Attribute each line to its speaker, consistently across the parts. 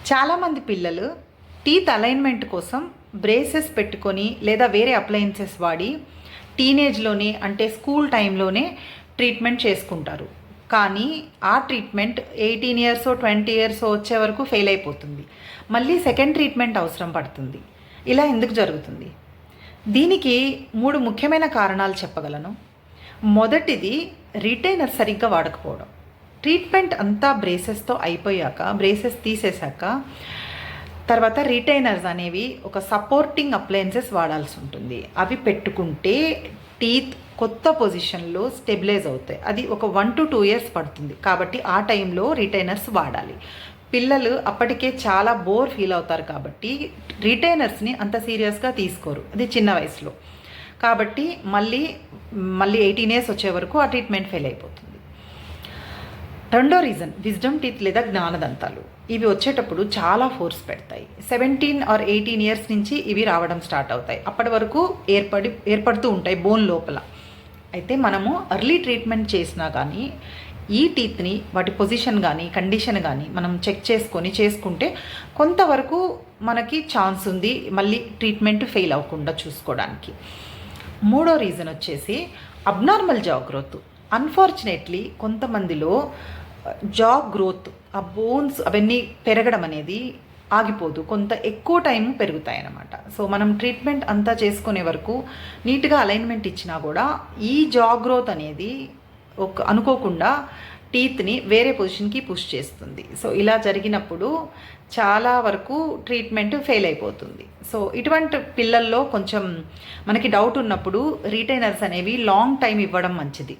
Speaker 1: చాలామంది పిల్లలు teeth alignment కోసం బ్రేసెస్ పెట్టుకొని లేదా వేరే అప్లయన్సెస్ వాడి టీనేజ్లోనే అంటే స్కూల్ టైంలోనే ట్రీట్మెంట్ చేసుకుంటారు. కానీ ఆ ట్రీట్మెంట్ 18 ఇయర్స్ 20 ఇయర్స్ వచ్చే వరకు ఫెయిల్ అయిపోతుంది. మళ్ళీ సెకండ్ ట్రీట్మెంట్ అవసరం పడుతుంది. ఇలా ఎందుకు జరుగుతుంది? దీనికి 3 ముఖ్యమైన కారణాలు చెప్పగలను. మొదటిది రిటైనర్ సరిగ్గా వాడకపోవడం. ట్రీట్మెంట్ అంతా బ్రేసెస్తో అయిపోయాక, బ్రేసెస్ తీసేశాక తర్వాత రిటైనర్స్ అనేవి ఒక సపోర్టింగ్ అప్లయన్సెస్ వాడాల్సి ఉంటుంది. అవి పెట్టుకుంటే టీత్ కొత్త పొజిషన్లో స్టెబిలైజ్ అవుతాయి. అది ఒక 1 to 2 ఇయర్స్ పడుతుంది. కాబట్టి ఆ టైంలో రిటైనర్స్ వాడాలి. పిల్లలు అప్పటికే చాలా బోర్ ఫీల్ అవుతారు కాబట్టి రిటైనర్స్ని అంత సీరియస్గా తీసుకోరు, అది చిన్న వయసులో. కాబట్టి మళ్ళీ 18 ఇయర్స్ వచ్చే వరకు ఆ ట్రీట్మెంట్ ఫెయిల్ అయిపోతుంది. రెండో రీజన్ విజ్డమ్ టీత్ లేదా జ్ఞానదంతాలు. ఇవి వచ్చేటప్పుడు చాలా ఫోర్స్ పెడతాయి. 17 or 18 ఇయర్స్ నుంచి ఇవి రావడం స్టార్ట్ అవుతాయి. అప్పటి వరకు ఏర్పడుతూ ఉంటాయి బోన్ లోపల. అయితే మనము ఎర్లీ ట్రీట్మెంట్ చేసినా కానీ ఈ టీత్ని వాటి పొజిషన్ కానీ కండిషన్ కానీ మనం చెక్ చేసుకుంటే కొంతవరకు మనకి ఛాన్స్ ఉంది మళ్ళీ ట్రీట్మెంట్ ఫెయిల్ అవ్వకుండా చూసుకోవడానికి. మూడో రీజన్ వచ్చేసి అబ్నార్మల్ జా గ్రోత్. అన్ఫార్చునేట్లీ కొంతమందిలో జా గ్రోత్, ఆ బోన్స్ అవన్నీ పెరగడం అనేది ఆగిపోదు, కొంత ఎక్కువ టైం పెరుగుతాయి అన్నమాట. సో మనం ట్రీట్మెంట్ అంతా చేసుకునే వరకు నీట్గా అలైన్మెంట్ ఇచ్చినా కూడా ఈ జా గ్రోత్ అనేది అనుకోకుండా టీత్ని వేరే పొజిషన్కి పుష్ చేస్తుంది. సో ఇలా జరిగినప్పుడు చాలా వరకు ట్రీట్మెంట్ ఫెయిల్ అయిపోతుంది. సో ఇటువంటి పిల్లల్లో కొంచెం మనకి డౌట్ ఉన్నప్పుడు రిటైనర్స్ అనేవి లాంగ్ టైం ఇవ్వడం మంచిది.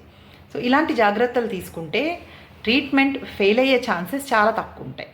Speaker 1: సో ఇలాంటి జాగ్రత్తలు తీసుకుంటే ట్రీట్మెంట్ ఫెయిల్ అయ్యే ఛాన్సెస్ చాలా తక్కువ ఉంటాయి.